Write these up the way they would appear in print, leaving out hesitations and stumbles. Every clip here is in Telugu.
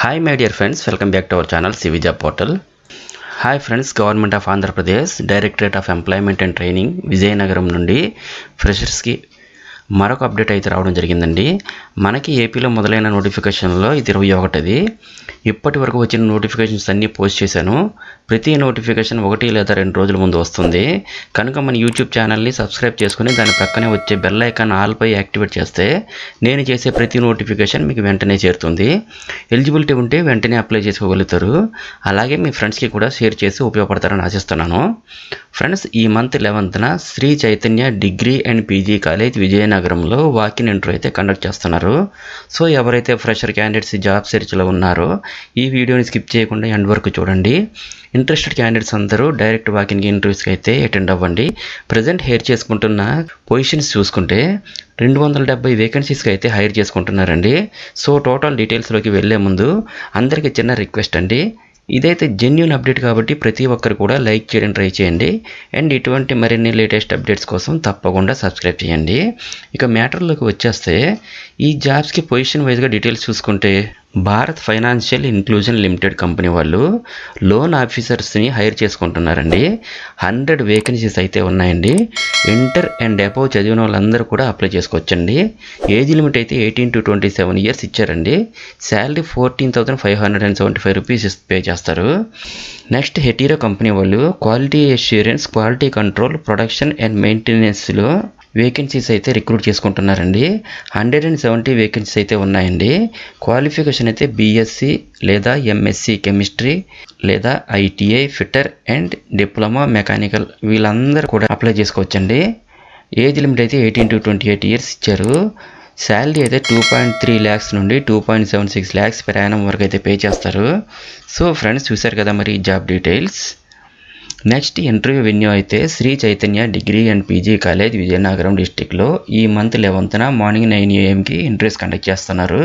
Hi my dear friends, welcome back to our channel CV Job Portal. Hi friends, Government of Andhra Pradesh, Directorate of Employment and Training, Vijayanagaram నుండి ఫ్రెషర్స్ కి మరొక అప్డేట్ అయితే రావడం జరిగిందండి. మనకి ఏపీలో మొదలైన నోటిఫికేషన్లో ఇది 21ది. ఇప్పటి వరకు వచ్చిన నోటిఫికేషన్స్ అన్నీ పోస్ట్ చేశాను. ప్రతి నోటిఫికేషన్ 1 లేదా 2 రోజుల ముందు వస్తుంది. కనుక మన యూట్యూబ్ ఛానల్ని సబ్స్క్రైబ్ చేసుకుని దాని పక్కనే వచ్చే బెల్ ఐకాన్ ఆల్ పై యాక్టివేట్ చేస్తే నేను చేసే ప్రతి నోటిఫికేషన్ మీకు వెంటనే చేరుతుంది. ఎలిజిబిలిటీ ఉంటే వెంటనే అప్లై చేసుకోగలుగుతారు. అలాగే మీ ఫ్రెండ్స్కి కూడా షేర్ చేసి ఉపయోగపడతారని ఆశిస్తున్నాను. ఫ్రెండ్స్, ఈ మంత్ 11న Shri Chaitanya degree and PG college విజయనగరంలో వాకిన్ ఇంటర్వ్యూ అయితే కండక్ట్ చేస్తున్నారు. సో ఎవరైతే ఫ్రెషర్ క్యాండిడేట్స్ జాబ్ సెర్చ్లో ఉన్నారో ఈ వీడియోని స్కిప్ చేయకుండా ఎండ్ వరకు చూడండి. ఇంట్రెస్టెడ్ క్యాండిడేట్స్ అందరూ డైరెక్ట్ వాకిన్ ఇంటర్వ్యూస్కి అయితే అటెండ్ అవ్వండి. ప్రజెంట్ హైర్ చేసుకుంటున్న పొజిషన్స్ చూసుకుంటే 270 వేకెన్సీస్కి అయితే హైర్ చేసుకుంటున్నారండి. సో టోటల్ డీటెయిల్స్లోకి వెళ్ళే ముందు అందరికీ చిన్న రిక్వెస్ట్ అండి. ఇదైతే జెన్యూన్ అప్డేట్ కాబట్టి ప్రతి ఒక్కరు కూడా లైక్ చేయడం ట్రై చేయండి. అండ్ ఇటువంటి మరిన్ని లేటెస్ట్ అప్డేట్స్ కోసం తప్పకుండా సబ్స్క్రైబ్ చేయండి. ఇక మ్యాటర్లోకి వచ్చేస్తే ఈ జాబ్స్కి పొజిషన్ వైజ్గా డీటెయిల్స్ చూసుకుంటే Bharat financial inclusion limited company వాళ్ళు లోన్ ఆఫీసర్స్ని హైర్ చేసుకుంటున్నారండి. 100 వేకెన్సీస్ అయితే ఉన్నాయండి. ఇంటర్ అండ్ అబవ్ చదివిన వాళ్ళందరూ కూడా అప్లై చేసుకోవచ్చండి. ఏజ్ లిమిట్ అయితే 18 to 27 ఇయర్స్ ఇచ్చారండి. శాలరీ 14,575 రూపీస్ పే చేస్తారు. నెక్స్ట్ హెటీరో కంపెనీ వాళ్ళు quality assurance, quality control, production and మెయింటెనెన్స్లో వేకెన్సీస్ అయితే రిక్రూట్ చేసుకుంటున్నారండి. 170 వేకెన్సీస్ అయితే ఉన్నాయండి. క్వాలిఫికేషన్ అయితే బీఎస్సీ లేదా ఎంఎస్సీ కెమిస్ట్రీ లేదా ITI fitter and diploma mechanical వీళ్ళందరూ కూడా అప్లై చేసుకోవచ్చండి. ఏజ్ లిమిట్ అయితే 18 to 28 ఇయర్స్ ఇచ్చారు. శాలరీ అయితే 2.3 lakhs నుండి 2.76 lakhs per annum వరకు అయితే పే చేస్తారు. సో ఫ్రెండ్స్, చూశారు కదా మరి job details. Next interview venue అయితే Shri Chaitanya degree and PG college Vizianagaram డిస్టిక్లో ఈ మంత్ 11న మార్నింగ్ 9 AM ఇంటర్వ్యూస్ కండక్ట్ చేస్తున్నారు.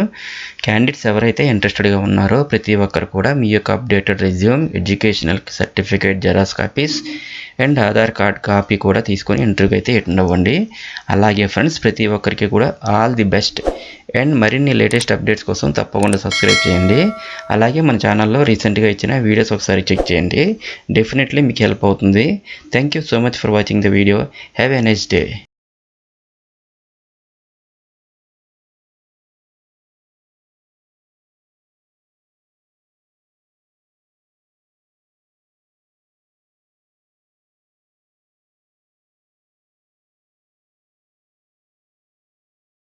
క్యాండిడేట్స్ ఎవరైతే ఇంట్రెస్టెడ్గా ఉన్నారో ప్రతి ఒక్కరు కూడా మీ యొక్క updated resume, educational certificate xerox copies and Aadhaar card copy కూడా తీసుకొని ఇంటర్వ్యూకి అయితే అటెండ్ అవ్వండి. అలాగే ఫ్రెండ్స్, ప్రతి ఒక్కరికి కూడా ఆల్ ది బెస్ట్. అండ్ మరిన్ని లేటెస్ట్ అప్డేట్స్ కోసం తప్పకుండా సబ్స్క్రైబ్ చేయండి. అలాగే మన ఛానల్లో రీసెంట్గా ఇచ్చిన వీడియోస్ ఒకసారి చెక్ చేయండి. డెఫినెట్లీ మీకు హెల్ప్ అవుతుంది. Thank you so much for watching the video. Have a nice day.